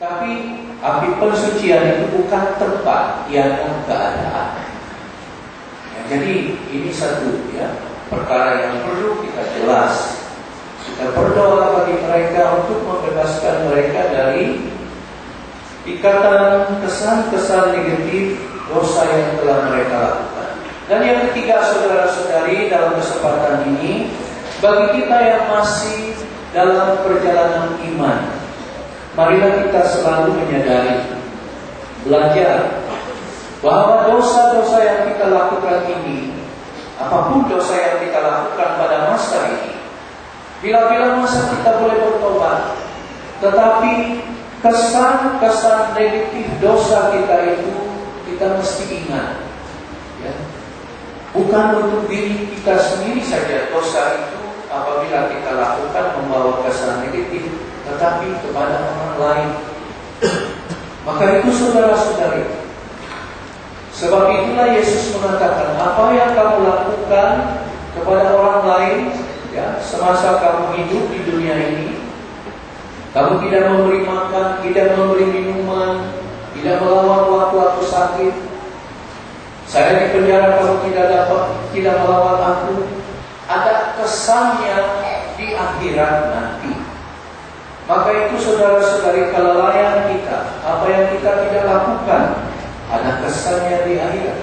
Tapi api pensucian itu bukan tempat, ialah keadaan. Ya, jadi ini satu perkara yang perlu kita jelas. Kita berdoa bagi mereka untuk membebaskan mereka dari ikatan kesan-kesan negatif dosa yang telah mereka lakukan. Dan yang ketiga, saudara-saudari, dalam kesempatan ini, bagi kita yang masih dalam perjalanan iman, marilah kita selalu menyadari, belajar bahwa dosa-dosa yang kita lakukan ini, apapun dosa yang kita lakukan pada masa ini, bila-bila masa kita boleh bertobat, tetapi kesan-kesan negatif dosa kita itu kita mesti ingat, ya. Bukan untuk diri kita sendiri saja dosa itu apabila kita lakukan membawa kesan negatif, tetapi kepada orang lain. Maka itu saudara-saudari, sebab itulah Yesus mengatakan, apa yang kamu lakukan kepada orang lain, ya, semasa kamu hidup di dunia ini, kamu tidak memberi makan, tidak memberi minuman, tidak melawan waktu sakit, saya di penjara kamu tidak melawan aku, ada kesannya di akhirat nanti. Maka itu saudara-saudari, kelalaian kita, apa yang kita tidak lakukan, ada kesannya di akhirat.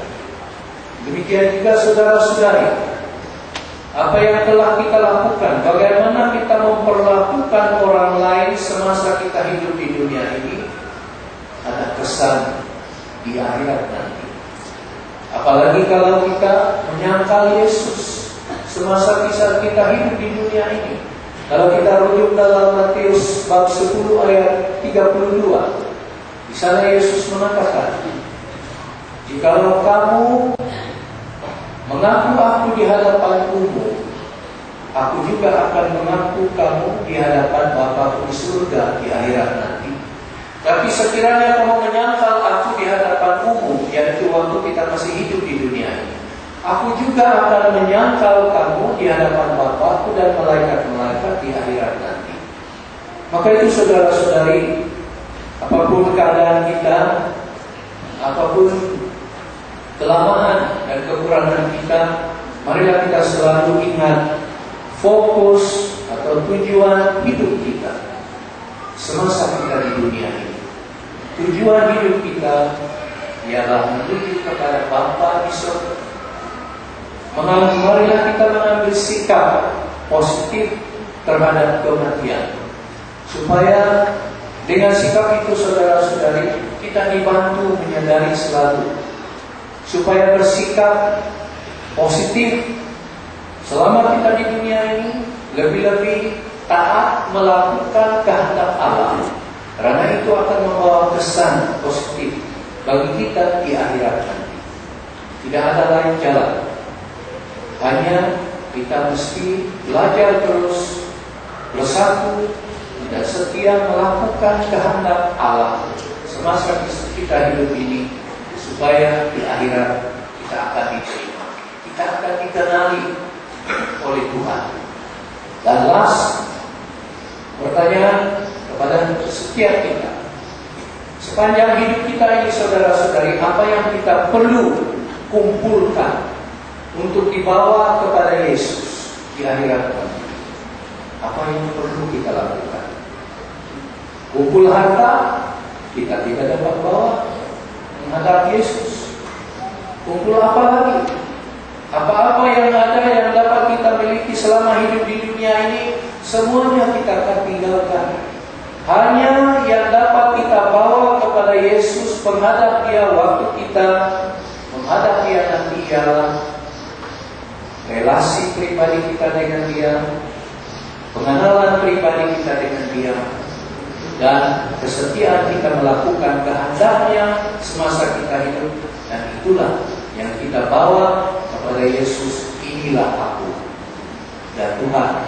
Demikian juga saudara-saudari, apa yang telah kita lakukan, bagaimana kita memperlakukan orang lain semasa kita hidup di dunia ini, ada kesan di akhirat nanti. Apalagi kalau kita menyangkal Yesus semasa kita hidup di dunia ini. Kalau kita rujuk dalam Matius bab 10 ayat 32, di sana Yesus mengatakan, jikalau kamu mengaku aku di hadapan umum, aku juga akan mengaku kamu di hadapan Bapa di surga di akhirat nanti. Tapi sekiranya kamu menyangkal aku di hadapan umum, yaitu waktu kita masih hidup di dunia ini, aku juga akan menyangkal kamu di hadapan Bapa-Ku dan malaikat-malaikat di akhirat nanti. Maka itu saudara-saudari, apapun keadaan kita, apapun kelemahan dan kekurangan kita, marilah kita selalu ingat fokus atau tujuan hidup kita semasa kita di dunia ini. Tujuan hidup kita ialah menuju kepada Bapa di surga. Marilah kita mengambil sikap positif terhadap kematian, supaya dengan sikap itu saudara-saudari, kita dibantu menyadari selalu supaya bersikap positif selama kita di dunia ini, lebih-lebih taat melakukan kehendak Allah, karena itu akan membawa kesan positif bagi kita di akhirat nanti. Tidak ada lain jalan, hanya kita mesti belajar terus bersatu dan setia melakukan kehendak Allah semasa kita hidup ini, supaya di akhirat kita akan diterima, kita akan dikenali oleh Tuhan. Dan last, pertanyaan kepada setiap kita, sepanjang hidup kita ini saudara-saudari, apa yang kita perlu kumpulkan untuk dibawa kepada Yesus di akhirat nanti? Apa yang perlu kita lakukan? Kumpul harta, kita tidak dapat bawa menghadap Yesus. Kumpul apa lagi? Apa-apa yang ada yang dapat kita miliki selama hidup di dunia ini, semuanya kita akan tinggalkan. Hanya yang dapat kita bawa kepada Yesus, menghadap Dia waktu kita menghadap Dia nanti, ialah relasi pribadi kita dengan Dia, pengenalan pribadi kita dengan Dia, dan kesetiaan kita melakukan kehendaknya semasa kita hidup. Dan itulah yang kita bawa kepada Yesus, inilah aku. Dan Tuhan